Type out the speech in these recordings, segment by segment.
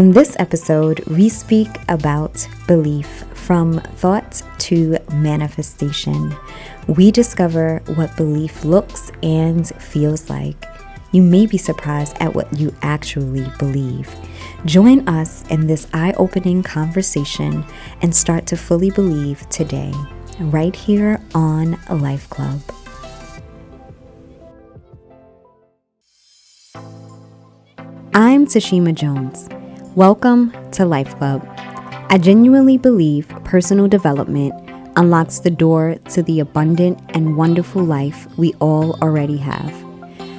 On this episode, we speak about belief from thought to manifestation. We discover what belief looks and feels like. You may be surprised at what you actually believe. Join us in this eye-opening conversation and start to fully believe today, right here on LifeClub. I'm Tashima Jones. Welcome to LifeClub. I genuinely believe personal development unlocks the door to the abundant and wonderful life we all already have.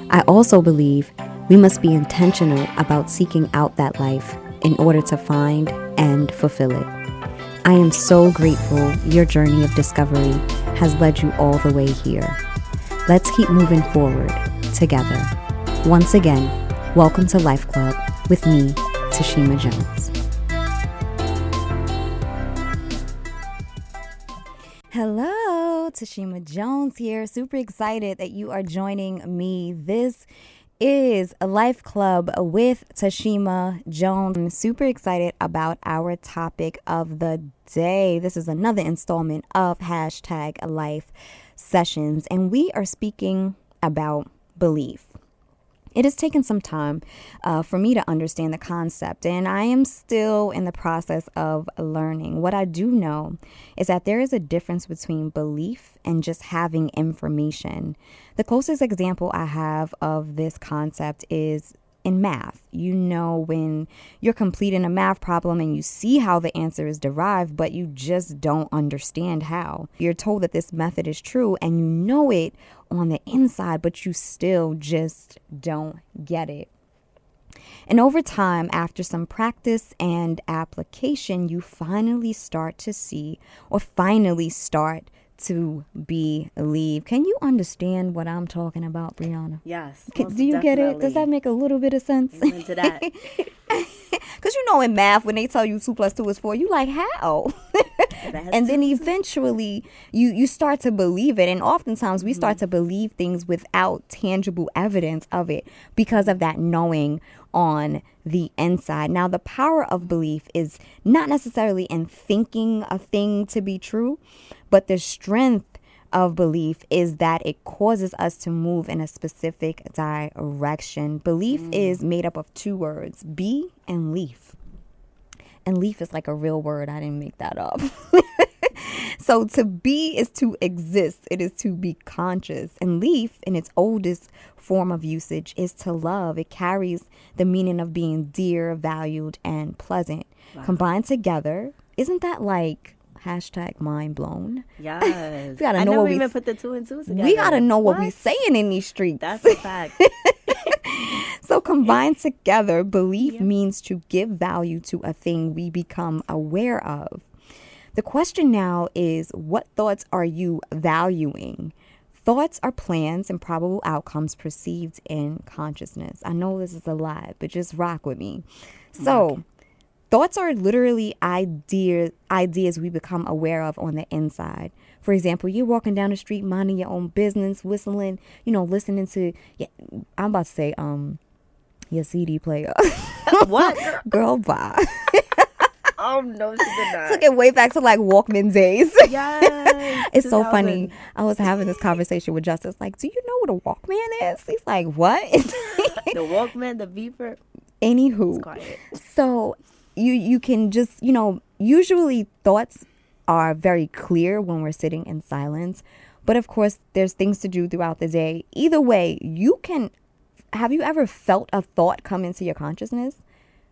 I also believe we must be intentional about seeking out that life in order to find and fulfill it. I am so grateful your journey of discovery has led you all the way here. Let's keep moving forward together. Once again, welcome to LifeClub with me, Tashima Jones. Hello, Tashima Jones here. Super excited that you are joining me. This is a Life Club with Tashima Jones. I'm super excited about our topic of the day. This is another installment of #LifeSessions, and we are speaking about belief. It has taken some time for me to understand the concept, and I am still in the process of learning. What I do know is that there is a difference between belief and just having information. The closest example I have of this concept is in math. You know, when you're completing a math problem and you see how the answer is derived, but you just don't understand how. You're told that this method is true and you know it on the inside, but you still just don't get it. And over time, after some practice and application, you finally start to see or finally start to believe. Can you understand what I'm talking about, Brianna? Yes. Do you get it? Does that make a little bit of sense? Into that. Because you know in math, when they tell you 2 + 2 is 4, you like, how? And then eventually you start to believe it. And oftentimes we start to believe things without tangible evidence of it because of that knowing on the inside. Now, the power of belief is not necessarily in thinking a thing to be true, but the strength of belief is that it causes us to move in a specific direction. Belief is made up of 2 words, be and leaf. And leaf is like a real word. I didn't make that up. So to be is to exist. It is to be conscious. And leaf, in its oldest form of usage, is to love. It carries the meaning of being dear, valued, and pleasant. Wow. Combined together, isn't that like #mind blown? Yes. We gotta I know never what even put the 2 and 2 together. We gotta know what we saying in these streets. That's a fact. So combined together, belief means to give value to a thing we become aware of. The question now is, what thoughts are you valuing? Thoughts are plans and probable outcomes perceived in consciousness. I know this is a lot, but just rock with me. So thoughts are literally ideas we become aware of on the inside. For example, you're walking down the street, minding your own business, whistling, listening to, I'm about to say, your CD player. What? Girl, bye. Oh, no, she did not. Took it way back to like Walkman days. Yes. It's so funny. I was having this conversation with Justice, like, do you know what a Walkman is? He's like, what? The Walkman, the beeper. Anywho. It's quiet. So you can just, usually thoughts are very clear when we're sitting in silence. But of course, there's things to do throughout the day. Either way, have you ever felt a thought come into your consciousness?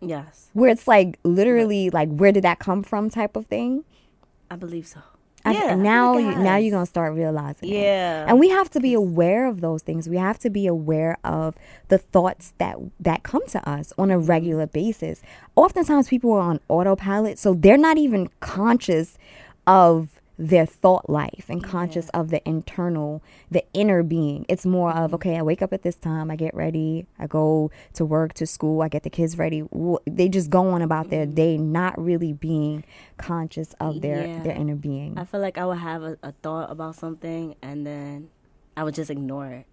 Yes. Where it's like literally like, where did that come from type of thing? I believe so. Now you're going to start realizing it. Yeah. And we have to be aware of those things. We have to be aware of the thoughts that come to us on a regular basis. Oftentimes people are on autopilot, so they're not even conscious of their thought life and conscious of the inner being. It's more of, okay, I wake up at this time, I get ready, I go to work, to school, I get the kids ready. They just go on about their day, not really being conscious of their inner being. I feel like I would have a thought about something and then I would just ignore it.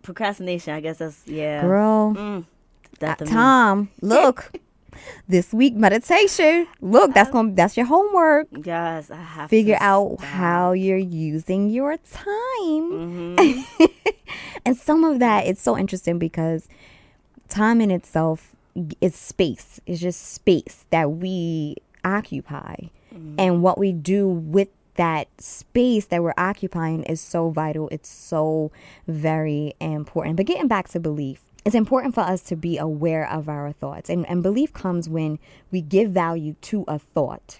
Procrastination, I guess that's, Girl, That's Tom, look. This week meditation. Look, that's your homework. Yes, I have Figure to out stop. how you're using your time. Mm-hmm. And some of that, it's so interesting because time in itself is space. It's just space that we occupy. And what we do with that space that we're occupying is so vital. It's so very important. But getting back to belief, it's important for us to be aware of our thoughts. And belief comes when we give value to a thought.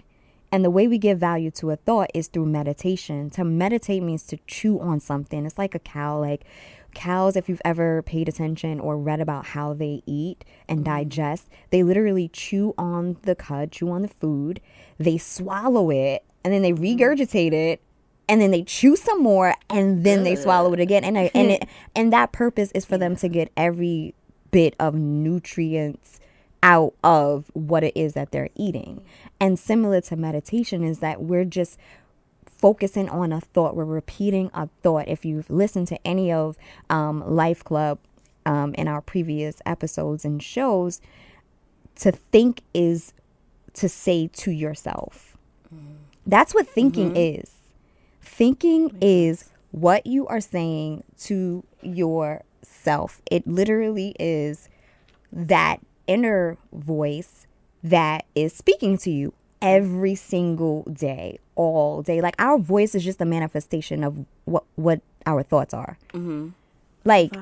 And the way we give value to a thought is through meditation. To meditate means to chew on something. It's like a cow. Like cows, if you've ever paid attention or read about how they eat and digest, they literally chew on the cud, chew on the food. They swallow it and then they regurgitate it. And then they chew some more, and then they swallow it again. And that purpose is for them to get every bit of nutrients out of what it is that they're eating. And similar to meditation is that we're just focusing on a thought. We're repeating a thought. If you've listened to any of LifeClub in our previous episodes and shows, to think is to say to yourself. That's what thinking is. Thinking is what you are saying to yourself. It literally is that inner voice that is speaking to you every single day, all day. Like our voice is just a manifestation of what our thoughts are. Like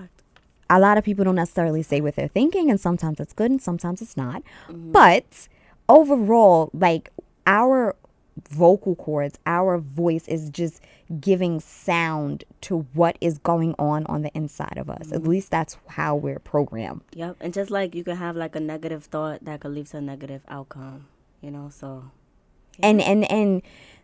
a lot of people don't necessarily say what they're thinking, and sometimes it's good and sometimes it's not. But overall, like our vocal cords, our voice is just giving sound to what is going on the inside of us. At least that's how we're programmed. Yep. And just like you can have like a negative thought that could lead to a negative outcome, so. Yeah. And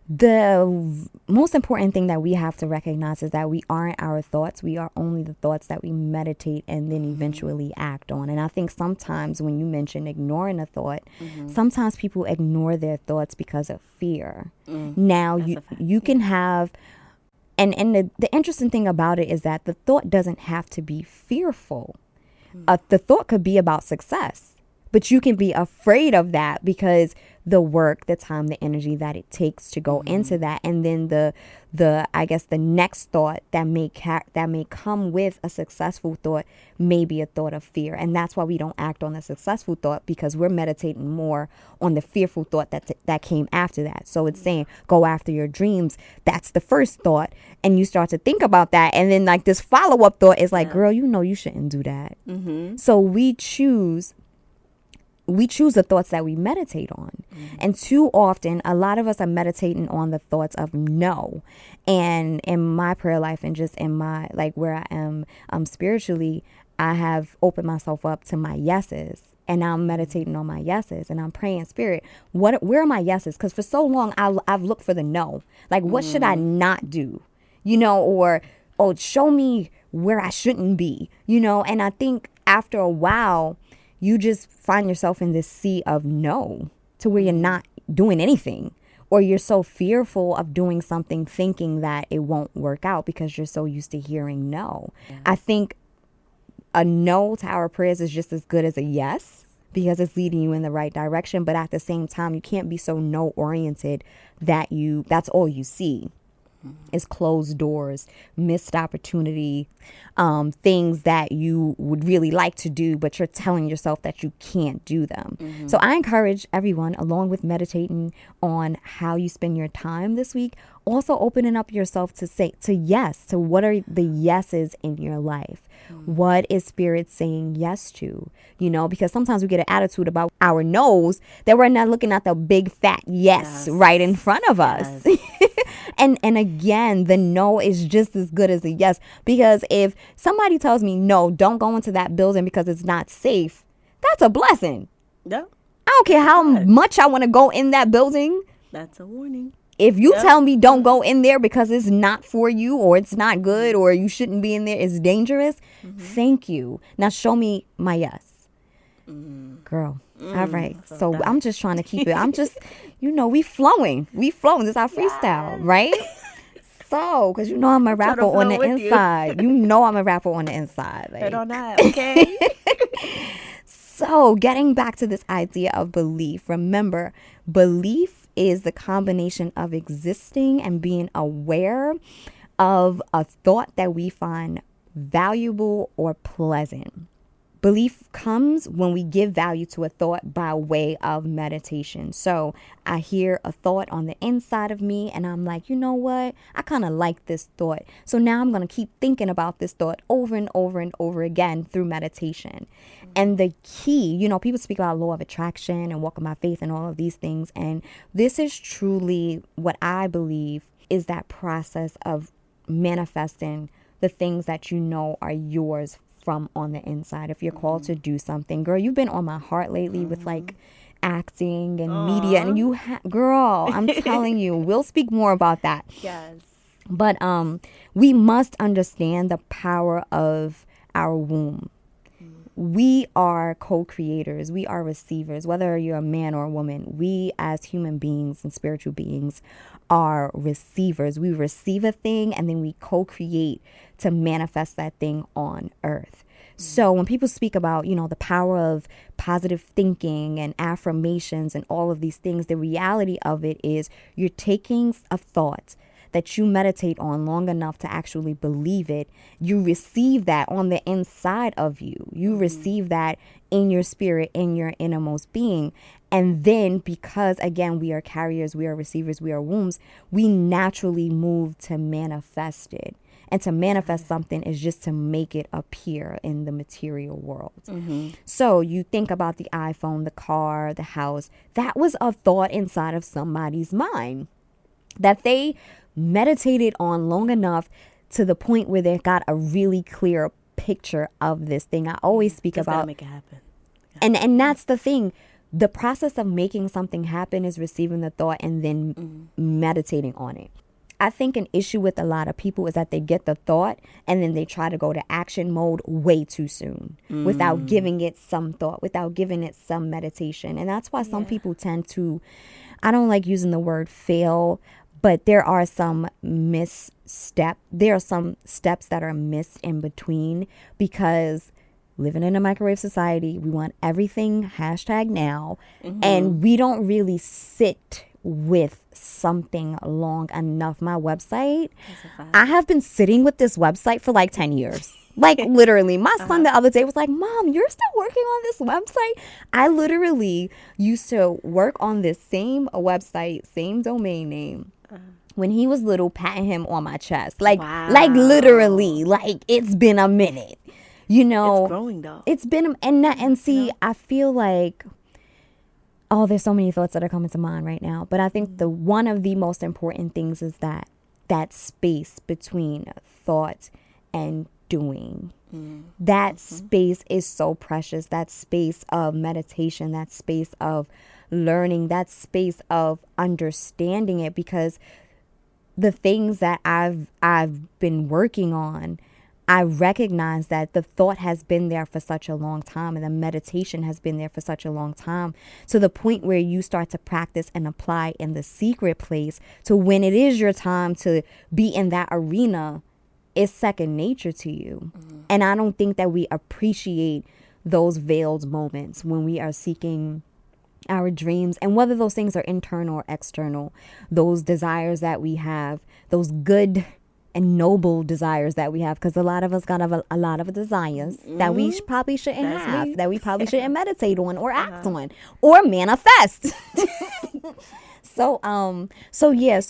the most important thing that we have to recognize is that we aren't our thoughts. We are only the thoughts that we meditate and then eventually act on. And I think sometimes when you mention ignoring a thought, sometimes people ignore their thoughts because of fear. Now you can have, and the interesting thing about it is that the thought doesn't have to be fearful. The thought could be about success, but you can be afraid of that because the work, the time, the energy that it takes to go into that. And then the I guess the next thought that may come with a successful thought may be a thought of fear. And that's why we don't act on the successful thought, because we're meditating more on the fearful thought that came after that. So it's saying go after your dreams. That's the first thought. And you start to think about that. And then like this follow-up thought is like, girl, you shouldn't do that. So we choose the thoughts that we meditate on. And too often, a lot of us are meditating on the thoughts of no. And in my prayer life and just in my, like where I am spiritually, I have opened myself up to my yeses. And now I'm meditating on my yeses. And I'm praying, Spirit, where are my yeses? Because for so long, I've looked for the no. Like, what should I not do? Or show me where I shouldn't be. And I think after a while, you just find yourself in this sea of no, to where you're not doing anything, or you're so fearful of doing something thinking that it won't work out because you're so used to hearing no. I think a no to our prayers is just as good as a yes, because it's leading you in the right direction. But at the same time, you can't be so no oriented that that's all you see is closed doors, missed opportunity, things that you would really like to do, but you're telling yourself that you can't do them. So I encourage everyone, along with meditating on how you spend your time this week, also opening up yourself to say to yes, to what are the yeses in your life. What is Spirit saying yes to? Because sometimes we get an attitude about our no's that we're not looking at the big fat yes right in front of us. And again, the no is just as good as a yes, because if somebody tells me no, don't go into that building because it's not safe, that's a blessing. Yeah. I don't care how much I want to go in that building. That's a warning. If you tell me don't go in there because it's not for you, or it's not good, or you shouldn't be in there, it's dangerous, thank you. Now show me my yes. Girl. All right. So I'm just trying to keep it. I'm just, we flowing. This is our freestyle, right? So, because I'm a rapper on the inside. I'm a rapper on the inside. Bet on that, okay? So getting back to this idea of belief, remember, belief is the combination of existing and being aware of a thought that we find valuable or pleasant. Belief comes when we give value to a thought by way of meditation. So I hear a thought on the inside of me and I'm like, you know what? I kind of like this thought. So now I'm going to keep thinking about this thought over and over and over again through meditation. And the key, people speak about law of attraction and walking by faith and all of these things. And this is truly what I believe is that process of manifesting the things that you know are yours from on the inside. If you're called to do something, girl, you've been on my heart lately with like acting and media, and girl, I'm telling you, we'll speak more about that. Yes. But we must understand the power of our womb. We are co-creators. We are receivers. Whether you're a man or a woman, we as human beings and spiritual beings are receivers. We receive a thing and then we co-create to manifest that thing on earth. So when people speak about, the power of positive thinking and affirmations and all of these things, the reality of it is you're taking a thought that you meditate on long enough to actually believe it. You receive that on the inside of you. You receive that in your spirit, in your innermost being. And then because, again, we are carriers, we are receivers, we are wombs, we naturally move to manifest it. And to manifest something is just to make it appear in the material world. So you think about the iPhone, the car, the house. That was a thought inside of somebody's mind that they meditated on long enough to the point where they got a really clear picture of this thing. I always speak Just about gotta make it happen. And that's the thing. The process of making something happen is receiving the thought and then meditating on it. I think an issue with a lot of people is that they get the thought and then they try to go to action mode way too soon without giving it some thought, without giving it some meditation. And that's why some people tend to, I don't like using the word fail, but there are some there are some steps that are missed in between, because living in a microwave society, we want everything #now, and we don't really sit with something long enough. My website, I have been sitting with this website for like 10 years. Like literally, my son the other day was like, Mom, you're still working on this website? I literally used to work on this same website, same domain name, when he was little, patting him on my chest. Like literally, like it's been a minute. It's growing though. It's been, and see, I feel like, oh, there's so many thoughts that are coming to mind right now. But I think one of the most important things is that space between thought and doing. That space is so precious. That space of meditation, that space of learning, that space of understanding it, because the things that I've been working on, I recognize that the thought has been there for such a long time, and the meditation has been there for such a long time, to the point where you start to practice and apply in the secret place, to when it is your time to be in that arena, it's second nature to you. And I don't think that we appreciate those veiled moments when we are seeking our dreams, and whether those things are internal or external, those desires that we have, those good and noble desires that we have, because a lot of us got a lot of desires that we probably shouldn't have, that we probably shouldn't meditate on or act on or manifest. So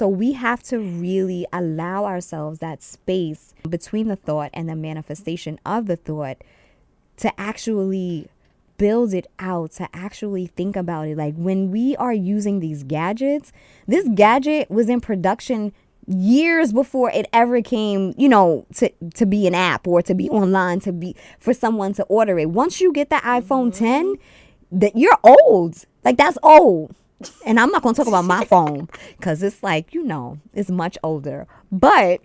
we have to really allow ourselves that space between the thought and the manifestation of the thought to actually build it out, to actually think about it. Like when we are using these gadgets, this gadget was in production years before it ever came, to be an app or to be online, to be for someone to order it. Once you get that iPhone 10, that you're old. Like that's old. And I'm not going to talk about my phone because it's like, it's much older. But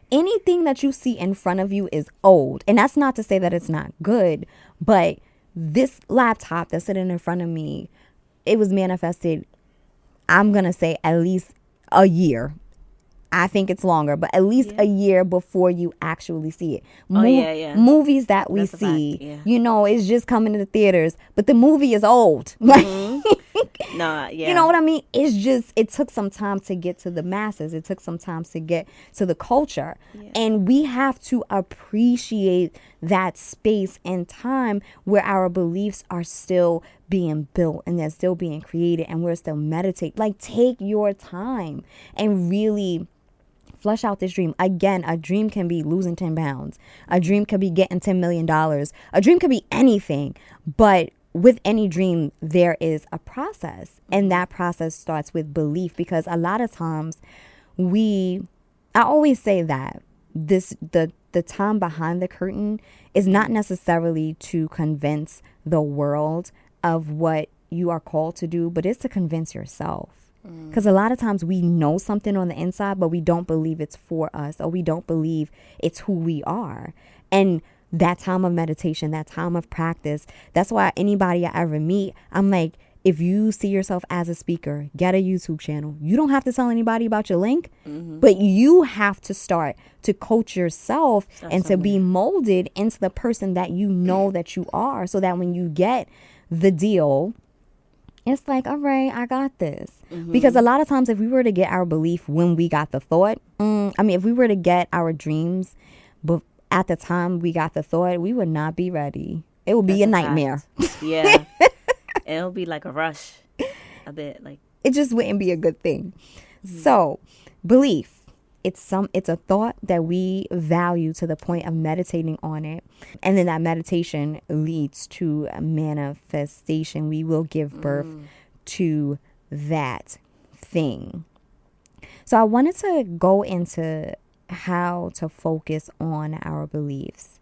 anything that you see in front of you is old. And that's not to say that it's not good, but this laptop that's sitting in front of me, it was manifested, I'm going to say at least a year. I think it's longer, but at least a year before you actually see it. Movies that we That's a see, fact, yeah. you know, it's just coming to the theaters, but the movie is old. Nah, yeah. You know what I mean? It's just, it took some time to get to the masses. It took some time to get to the culture. Yeah. And we have to appreciate that space and time where our beliefs are still being built and they're still being created and we're still meditating. Like, take your time and really flesh out this dream. Again, a dream can be losing 10 pounds. A dream could be getting $10 million. A dream could be anything. But with any dream, there is a process. And that process starts with belief, because a lot of times I always say that the time behind the curtain is not necessarily to convince the world of what you are called to do, but it's to convince yourself. Because a lot of times we know something on the inside, but we don't believe it's for us, or we don't believe it's who we are. And that time of meditation, that time of practice, that's why anybody I ever meet, I'm like, if you see yourself as a speaker, get a YouTube channel. You don't have to tell anybody about your link, but you have to start to coach yourself and to be molded into the person that you know that you are, so that when you get the deal, it's like, all right, I got this. Because a lot of times if we were to get our belief when we got the thought, if we were to get our dreams, but at the time we got the thought, we would not be ready. It would be a nightmare. Yeah. It'll be like a rush a bit. Like, it just wouldn't be a good thing. So belief, it's a thought that we value to the point of meditating on it. And then that meditation leads to a manifestation. We will give birth to that thing. So I wanted to go into how to focus on our beliefs.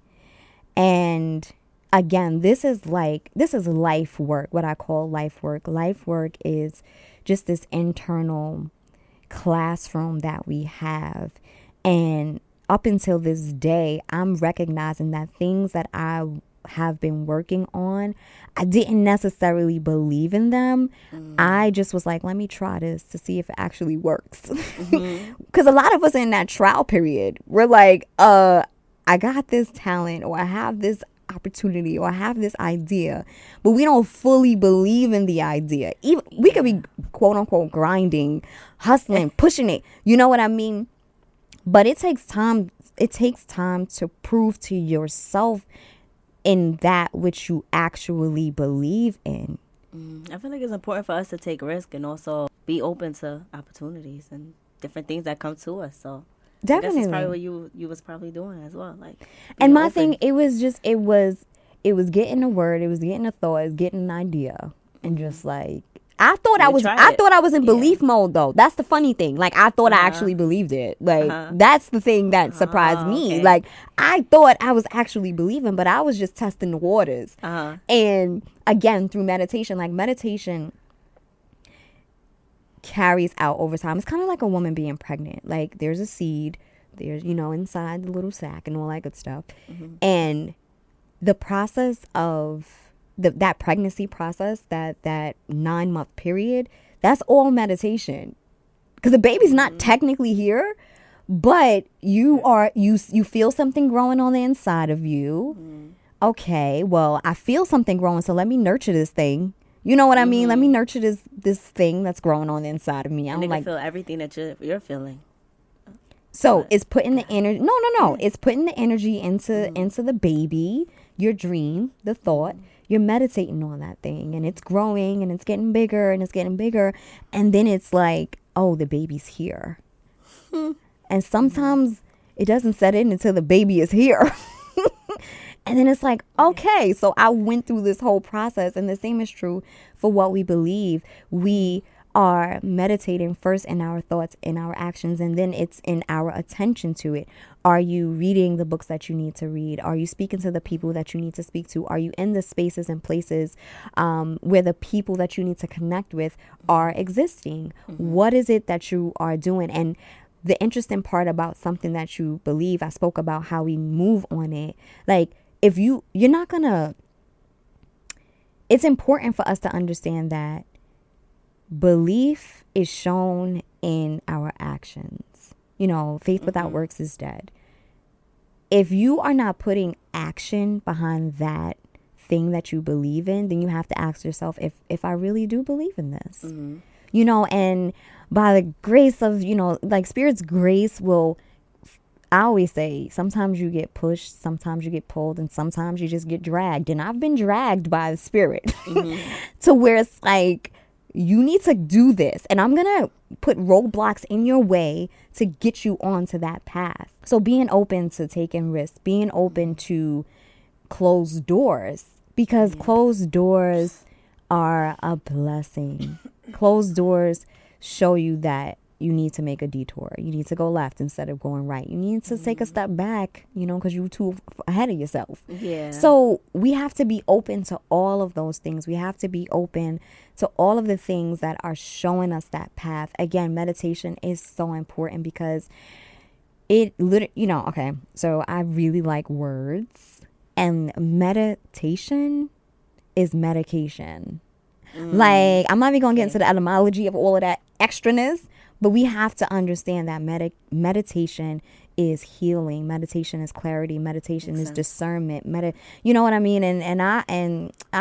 And again, this is life work, what I call life work. Life work is just this internal classroom that we have. And up until this day, I'm recognizing that things that I have been working on, I didn't necessarily believe in them. I just was like, let me try this to see if it actually works. Because a lot of us in that trial period, we're like, I got this talent, or I have this opportunity, or I have this idea, but we don't fully believe in the idea. Even we could be quote unquote grinding, hustling, pushing it. You know what I mean? But it takes time. It takes time to prove to yourself in that which you actually believe in. I feel like it's important for us to take risk and also be open to opportunities and different things that come to us. So definitely, that's probably what you was probably doing as well. Like, and my thing, it was getting a word, it was getting a thought, it was getting an idea, and just like I thought I was in belief mode though. That's the funny thing. Like, I thought I actually believed it. Like, that's the thing that surprised me. Okay. Like, I thought I was actually believing, but I was just testing the waters. And again, through meditation, like meditation carries out over time. It's kind of like a woman being pregnant. Like, there's a seed, there's, inside the little sac and all that good stuff. And the process of that pregnancy process, that 9-month period, that's all meditation, because the baby's not technically here, but you feel something growing on the inside of you. Okay, well, I feel something growing, so let me nurture this thing. You know what I mean? Let me nurture this thing that's growing on the inside of me. I don't feel everything that you're feeling. So it's putting the energy. No. It's putting the energy into the baby, your dream, the thought. You're meditating on that thing, and it's growing, and it's getting bigger, and it's getting bigger, and then it's like, oh, the baby's here. And sometimes it doesn't set in until the baby is here. And then it's like, okay, so I went through this whole process. And the same is true for what we believe. We are meditating first in our thoughts, in our actions, and then it's in our attention to it. Are you reading the books that you need to read? Are you speaking to the people that you need to speak to? Are you in the spaces and places where the people that you need to connect with are existing? What is it that you are doing? And the interesting part about something that you believe, I spoke about how we move on it. Like, if you're not gonna, it's important for us to understand that belief is shown in our actions. faith without works is dead. If you are not putting action behind that thing that you believe in, then you have to ask yourself if I really do believe in this. And by the grace of, like Spirit's grace will, I always say, sometimes you get pushed, sometimes you get pulled, and sometimes you just get dragged. And I've been dragged by the Spirit to where it's like, you need to do this. And I'm going to put roadblocks in your way to get you onto that path. So being open to taking risks, being open to closed doors, because closed doors are a blessing. Closed doors show you that you need to make a detour. You need to go left instead of going right. You need to take a step back, because you're too ahead of yourself. Yeah. So we have to be open to all of those things. We have to be open to all of the things that are showing us that path. Again, meditation is so important because it literally, okay, so I really like words, and meditation is medication. Like, I'm not even going to get into the etymology of all of that extraness, but we have to understand that meditation is healing. Meditation is clarity. Meditation is discernment. You know what I mean? And I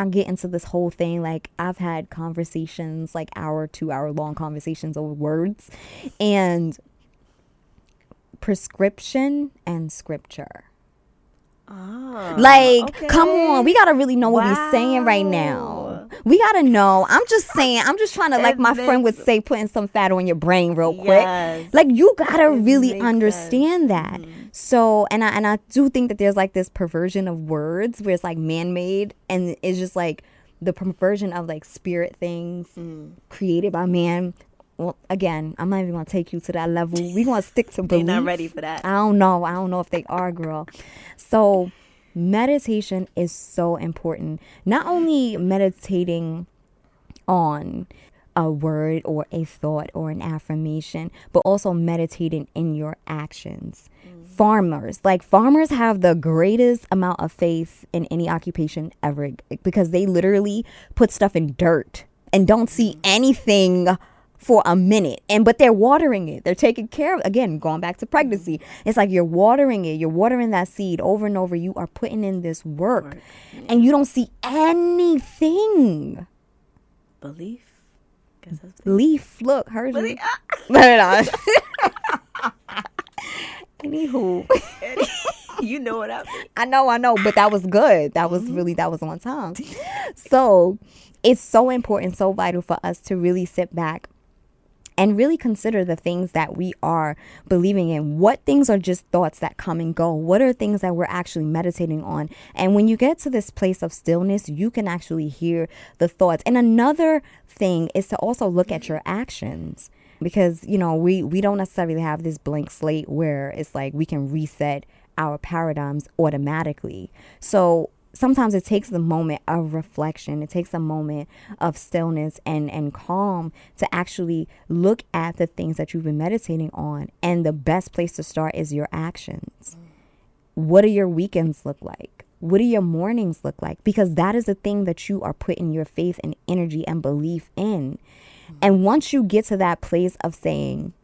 get into this whole thing. Like, I've had conversations, like 2-hour long conversations over words and prescription and scripture. Come on, we gotta really know what we're saying right now. We gotta know. I'm just trying to, like my friend would say, putting some fat on your brain real quick. Like, you gotta really understand that. So, and I do think that there's like this perversion of words where it's like man-made, and it's just like the perversion of like spirit things created by man. Well, again, I'm not even going to take you to that level. We're going to stick to belief. They're not ready for that. I don't know if they are, girl. So meditation is so important. Not only meditating on a word or a thought or an affirmation, but also meditating in your actions. Farmers have the greatest amount of faith in any occupation ever, because they literally put stuff in dirt and don't see anything for a minute, but they're watering it. They're taking care of, again, going back to pregnancy. It's like you're watering it. You're watering that seed over and over. You are putting in this work and you don't see anything. Belief. Guess that's Leaf. Look, heard you. Anywho. You know what I mean. I know, but that was good. That was that was on time. So it's so important, so vital for us to really sit back and really consider the things that we are believing in. What things are just thoughts that come and go? What are things that we're actually meditating on? And when you get to this place of stillness, you can actually hear the thoughts. And another thing is to also look at your actions, because, we don't necessarily have this blank slate where it's like we can reset our paradigms automatically. So sometimes it takes the moment of reflection. It takes a moment of stillness and calm to actually look at the things that you've been meditating on. And the best place to start is your actions. What do your weekends look like? What do your mornings look like? Because that is the thing that you are putting your faith and energy and belief in. And once you get to that place of saying,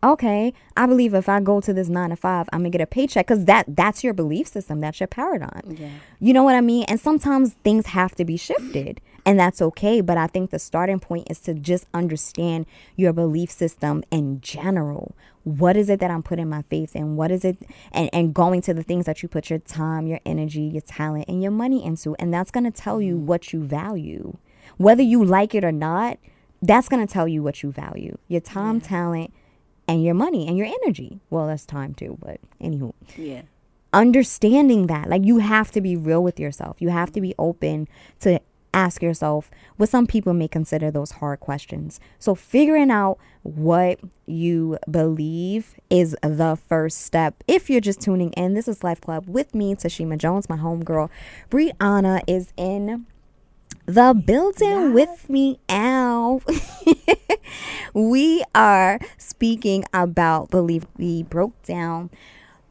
okay, I believe if I go to this 9 to 5, I'm gonna get a paycheck, because that's your belief system. That's your paradigm. Yeah. You know what I mean? And sometimes things have to be shifted, and that's okay. But I think the starting point is to just understand your belief system in general. What is it that I'm putting my faith in? What is it? And going to the things that you put your time, your energy, your talent, and your money into. And that's going to tell you what you value. Whether you like it or not, that's going to tell you what you value. Your time, talent, and your money and your energy. Well, that's time too, but anywho. Yeah. Understanding that, like, you have to be real with yourself. You have to be open to ask yourself what some people may consider those hard questions. So figuring out what you believe is the first step. If you're just tuning in, this is Life Club with me, Tashima Jones. My homegirl Brianna is in the building with me, Al. We are speaking about belief. We broke down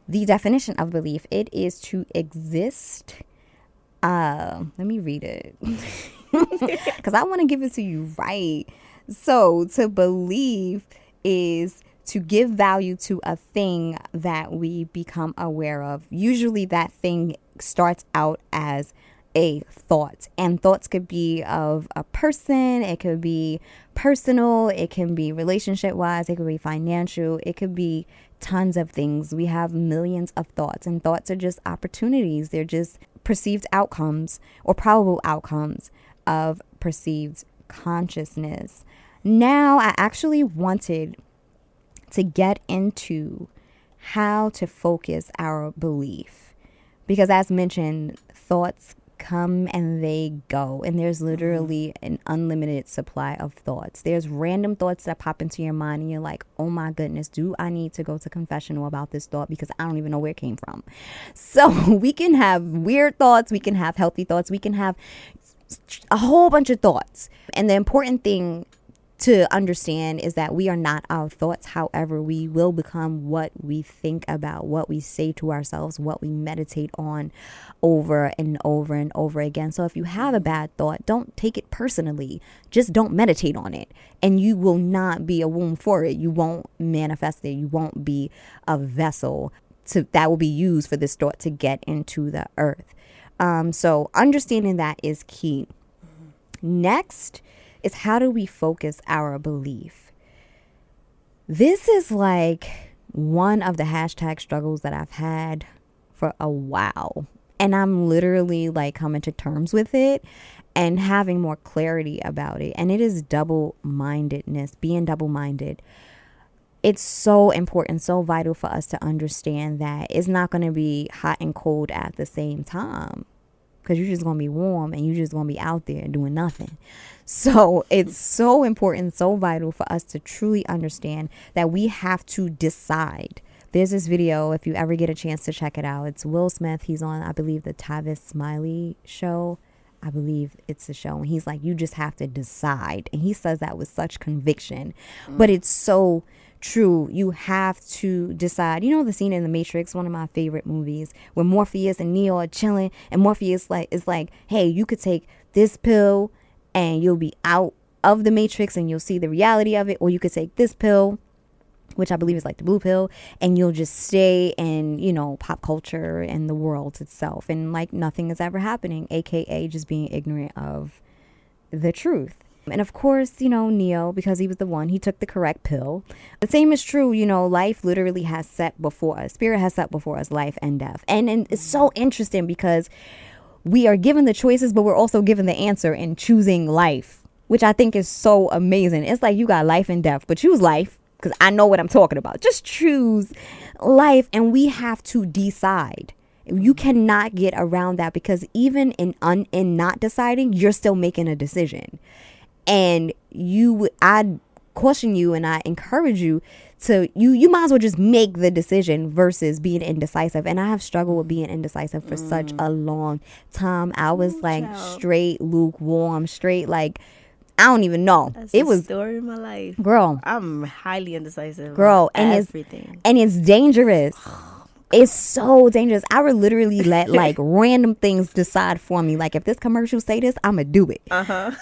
the definition of belief. It is to exist. Let me read it because I want to give it to you right. So to believe is to give value to a thing that we become aware of. Usually that thing starts out as a thought, and thoughts could be of a person, it could be personal, it can be relationship wise, it could be financial, it could be tons of things. We have millions of thoughts, and thoughts are just opportunities. They're just perceived outcomes or probable outcomes of perceived consciousness. Now, I actually wanted to get into how to focus our belief, because as mentioned, thoughts come and they go, and there's literally an unlimited supply of thoughts. There's random thoughts that pop into your mind and you're like, oh my goodness, do I need to go to confessional about this thought, because I don't even know where it came from. So we can have weird thoughts, we can have healthy thoughts, we can have a whole bunch of thoughts. And the important thing to understand is that we are not our thoughts. However, we will become what we think about, what we say to ourselves, what we meditate on over and over and over again. So if you have a bad thought, don't take it personally. Just don't meditate on it, and you will not be a womb for it. You won't manifest it. You won't be a vessel that will be used for this thought to get into the earth. So understanding that is key. Next is, how do we focus our belief? This is like one of the hashtag struggles that I've had for a while. And I'm literally like coming to terms with it and having more clarity about it. And it is double-mindedness, being double-minded. It's so important, so vital for us to understand that it's not going to be hot and cold at the same time, because you're just going to be warm and you're just going to be out there doing nothing. So it's so important, so vital for us to truly understand that we have to decide. There's this video, if you ever get a chance to check it out. It's Will Smith. He's on, I believe, the Tavis Smiley show. I believe it's the show. And he's like, you just have to decide. And he says that with such conviction. But it's so true. You have to decide. You know the scene in The Matrix, one of my favorite movies, where Morpheus and Neo are chilling, and Morpheus is like, hey, you could take this pill and you'll be out of the Matrix and you'll see the reality of it, or you could take this pill, which I believe is like the blue pill, and you'll just stay in, you know, pop culture and the world itself, and like nothing is ever happening, aka just being ignorant of the truth. And of course, you know, Neo, because he was the one, he took the correct pill. The same is true, you know, life literally has set before us. Spirit has set before us life and death. And it's so interesting because we are given the choices, but we're also given the answer in choosing life, which I think is so amazing. It's like you got life and death, but choose life, because I know what I'm talking about. Just choose life, and we have to decide. You cannot get around that, because even in not deciding, you're still making a decision. And I caution you and I encourage you to, you might as well just make the decision versus being indecisive. And I have struggled with being indecisive for such a long time. I was straight lukewarm, straight like, I don't even know. That's it was the story of my life, girl. I'm highly indecisive, girl, and everything. It's dangerous. It's so dangerous. I would literally let like random things decide for me. Like if this commercial say this, I'm going to do it.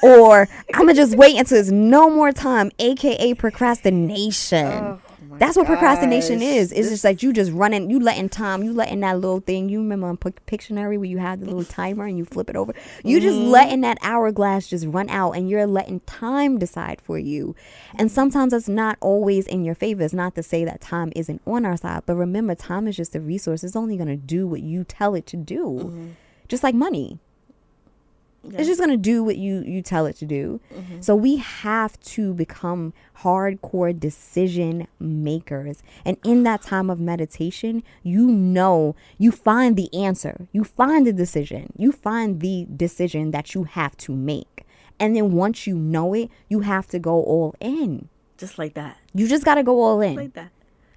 Or I'm going to just wait until there's no more time, aka procrastination. That's what procrastination is. It's just like you just running, you letting time, you letting that little thing. You remember on Pictionary where you have the little timer and you flip it over? You just letting that hourglass just run out, and you're letting time decide for you. And sometimes it's not always in your favor. It's not to say that time isn't on our side, but remember, time is just a resource. It's only going to do what you tell it to do. Just like money. Yeah. It's just going to do what you tell it to do. So we have to become hardcore decision makers. And in that time of meditation, you find the answer. You find the decision. You find the decision that you have to make. And then once you know it, you have to go all in. Just like that. You just got to go all in. Like that.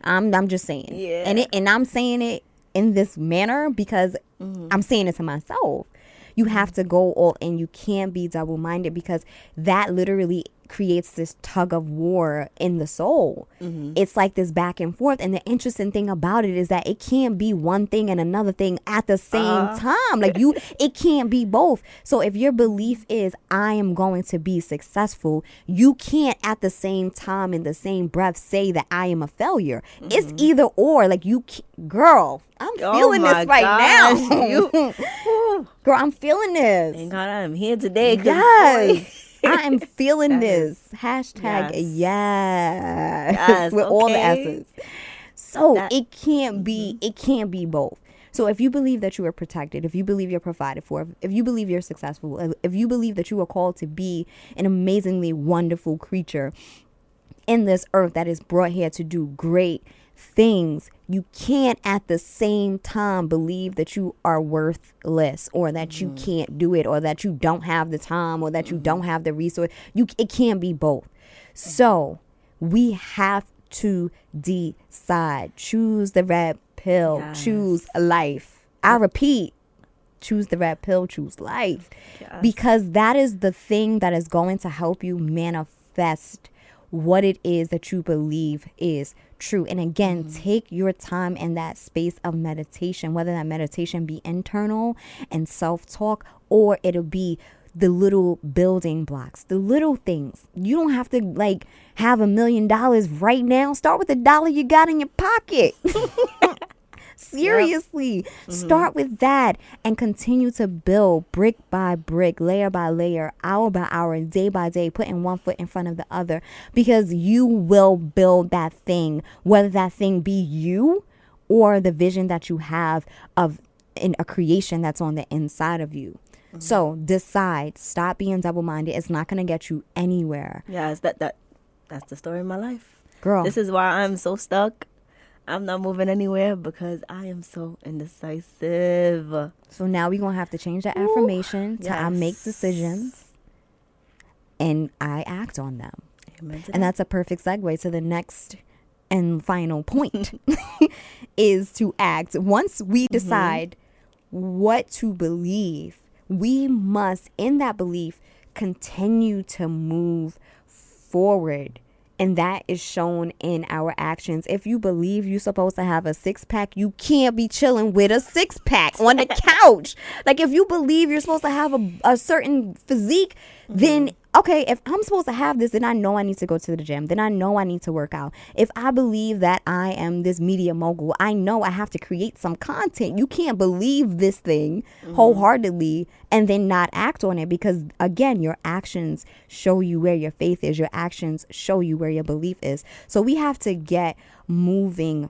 I'm just saying. Yeah. And I'm saying it in this manner because I'm saying it to myself. You have to go all in. You can't be double-minded, because that literally creates this tug of war in the soul. It's like this back and forth. And the interesting thing about it is that it can't be one thing and another thing at the same time. Like it can't be both. So if your belief is I am going to be successful, you can't at the same time in the same breath say that I am a failure. It's either or. Like girl, I'm feeling this right now. Girl, I'm feeling this. Thank God I'm here today. Yes. I am feeling this. Hashtag yes. With all the S's. So it can't be both. So if you believe that you are protected, if you believe you're provided for, if you believe you're successful, if you believe that you are called to be an amazingly wonderful creature in this earth that is brought here to do great things, you can't at the same time believe that you are worthless or that you can't do it or that you don't have the time or that you don't have the resource. It can't be both. So we have to decide. Choose the red pill. Yes. Choose life. I repeat, choose the red pill. Choose life. Yes. Because that is the thing that is going to help you manifest what it is that you believe is true. And again, take your time in that space of meditation, whether that meditation be internal and self-talk, or it'll be the little building blocks, the little things. You don't have to like have $1 million right now. Start with $1 you got in your pocket. Seriously, start with that and continue to build brick by brick, layer by layer, hour by hour, day by day, putting one foot in front of the other, because you will build that thing, whether that thing be you or the vision that you have of in a creation that's on the inside of you. So decide, stop being double-minded. It's not going to get you anywhere. Yes, that's the story of my life. Girl. This is why I'm so stuck. I'm not moving anywhere because I am so indecisive. So now we're going to have to change the affirmation to I make decisions and I act on them. And that's a perfect segue to the next and final point is to act. Once we decide what to believe, we must, in that belief, continue to move forward. And that is shown in our actions. If you believe you're supposed to have a 6-pack, you can't be chilling with a 6-pack on the couch. Like if you believe you're supposed to have a certain physique, then okay, if I'm supposed to have this, then I know I need to go to the gym. Then I know I need to work out. If I believe that I am this media mogul, I know I have to create some content. You can't believe this thing wholeheartedly and then not act on it, because again, your actions show you where your faith is. Your actions show you where your belief is. So we have to get moving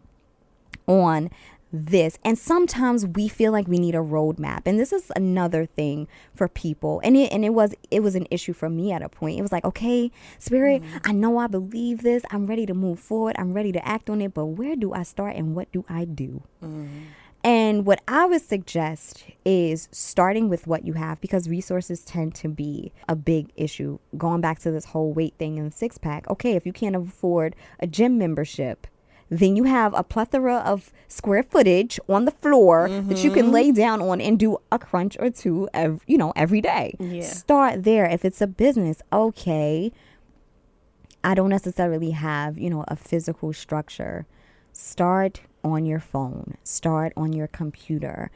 on this. And sometimes we feel like we need a roadmap. And this is another thing for people. And it was an issue for me at a point. It was like, okay, Spirit, I know I believe this. I'm ready to move forward. I'm ready to act on it. But where do I start and what do I do? And what I would suggest is starting with what you have, because resources tend to be a big issue. Going back to this whole weight thing and 6-pack. Okay, if you can't afford a gym membership, then you have a plethora of square footage on the floor that you can lay down on and do a crunch or two every day. Start there. If it's a business, okay, I don't necessarily have, a physical structure. Start on your phone. Start on your computer.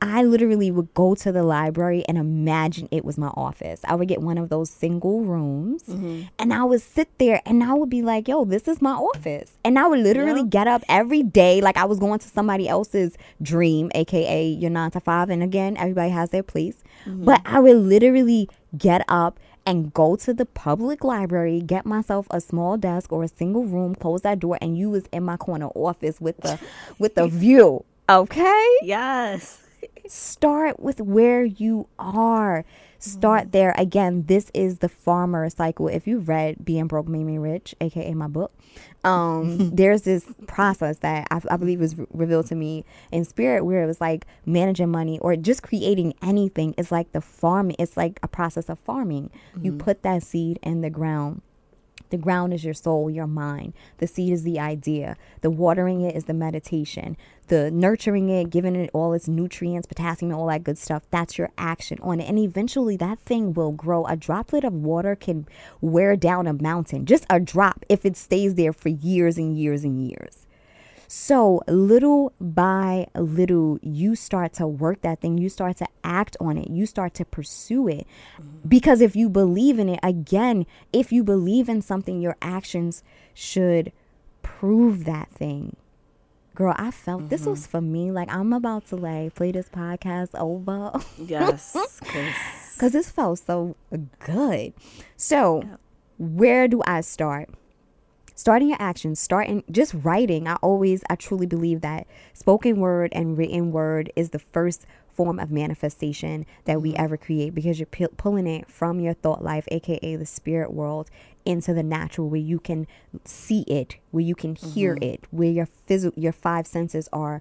I literally would go to the library and imagine it was my office. I would get one of those single rooms and I would sit there and I would be like, yo, this is my office. And I would literally get up every day like I was going to somebody else's dream, aka your 9 to 5. And again, everybody has their place. But I would literally get up and go to the public library, get myself a small desk or a single room, close that door, and you was in my corner office with the view. Okay? Yes. Start with where you are. Start there. Again, this is the farmer cycle. If you've read Being Broke Made Me Rich, aka my book, there's this process that I believe was revealed to me in spirit, where it was like managing money or just creating anything. It's like the farming. It's like a process of farming. You put that seed in the ground. The ground is your soul, your mind. The seed is the idea. The watering it is the meditation. The nurturing it, giving it all its nutrients, potassium, all that good stuff. That's your action on it. And eventually that thing will grow. A droplet of water can wear down a mountain. Just a drop if it stays there for years and years and years. So little by little, you start to work that thing. You start to act on it. You start to pursue it. Because if you believe in it, again, if you believe in something, your actions should prove that thing. Girl, I felt this was for me. Like, I'm about to play this podcast over. Yes. Because this felt so good. So where do I start? Starting your actions, starting just writing. I truly believe that spoken word and written word is the first form of manifestation that we ever create, because you're pulling it from your thought life, aka the spirit world, into the natural, where you can see it, where you can hear it, where your five senses are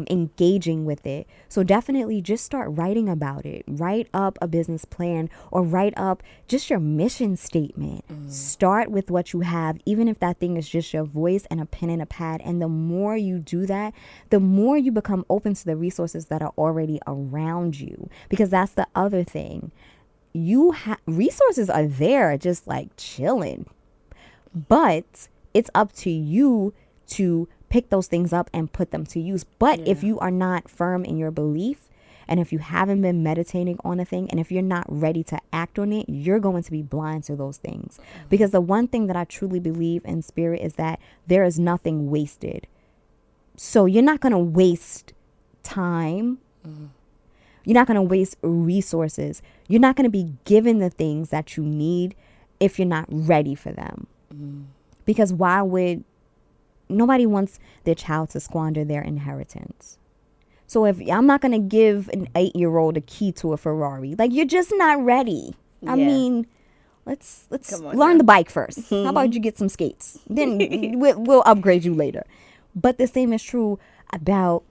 engaging with it. So definitely just start writing about it. Write up a business plan, or write up just your mission statement. Start with what you have, even if that thing is just your voice and a pen and a pad. And the more you do that, the more you become open to the resources that are already around you, because that's the other thing. Resources are there just like chilling, but it's up to you to pick those things up and put them to use. But if you are not firm in your belief, and if you haven't been meditating on a thing, and if you're not ready to act on it, you're going to be blind to those things. Because the one thing that I truly believe in spirit is that there is nothing wasted. So you're not going to waste time. You're not going to waste resources. You're not going to be given the things that you need if you're not ready for them. Because nobody wants their child to squander their inheritance. So if I'm not going to give an 8-year-old a key to a Ferrari, like, you're just not ready. I mean, let's learn the bike first. How about you get some skates? Then we'll upgrade you later. But the same is true about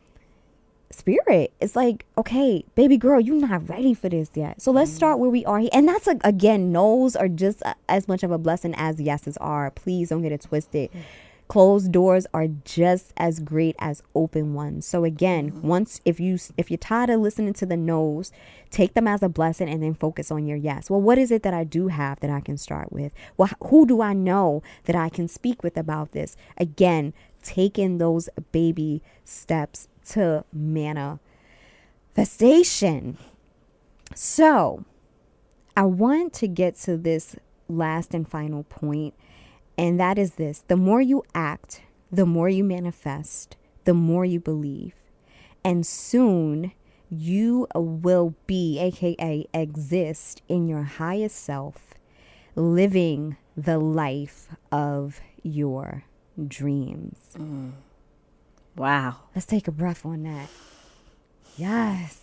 spirit. It's like, okay, baby girl, you're not ready for this yet. So let's start where we are. And that's, again, no's are just as much of a blessing as yeses are. Please don't get it twisted. Closed doors are just as great as open ones. So again, if you're tired of listening to the no's, take them as a blessing and then focus on your yes. Well, what is it that I do have that I can start with? Well, who do I know that I can speak with about this? Again, taking those baby steps to manifestation. So I want to get to this last and final point, and that is this: the more you act, the more you manifest, the more you believe, and soon you will be, aka exist, in your highest self, living the life of your dreams. Wow. Let's take a breath on that. Yes.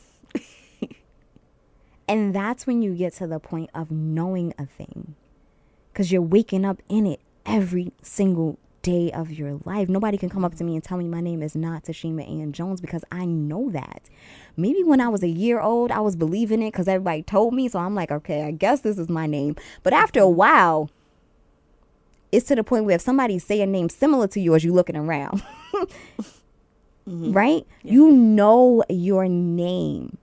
And that's when you get to the point of knowing a thing, because you're waking up in it every single day of your life. Nobody can come up to me and tell me my name is not Tashima Ann Jones, because I know that. Maybe when I was a year old, I was believing it because everybody told me. So I'm like, okay, I guess this is my name. But after a while, it's to the point where if somebody say a name similar to yours, you're looking around. Right? Yeah. You know your name.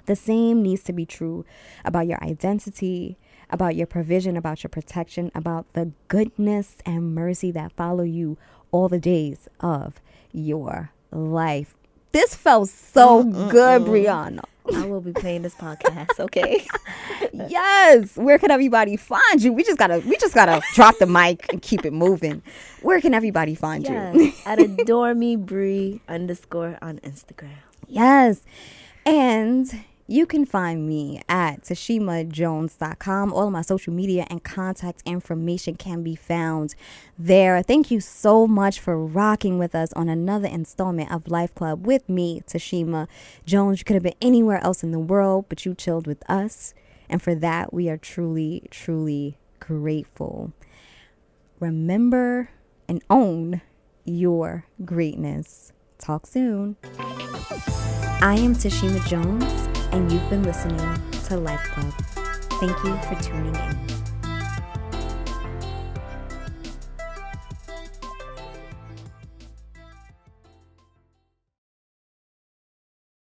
The same needs to be true about your identity, about your provision, about your protection, about the goodness and mercy that follow you all the days of your life. This felt so good, Brianna. I will be playing this podcast, okay? Yes. Where can everybody find you? We just gotta drop the mic and keep it moving. Where can everybody find you? At AdoreMeBree _ on Instagram. Yes. And you can find me at TashimaJones.com. All of my social media and contact information can be found there. Thank you so much for rocking with us on another installment of Life Club with me, Tashima Jones. You could have been anywhere else in the world, but you chilled with us. And for that, we are truly, truly grateful. Remember and own your greatness. Talk soon. I am Tashima Jones, and you've been listening to Life Club. Thank you for tuning in.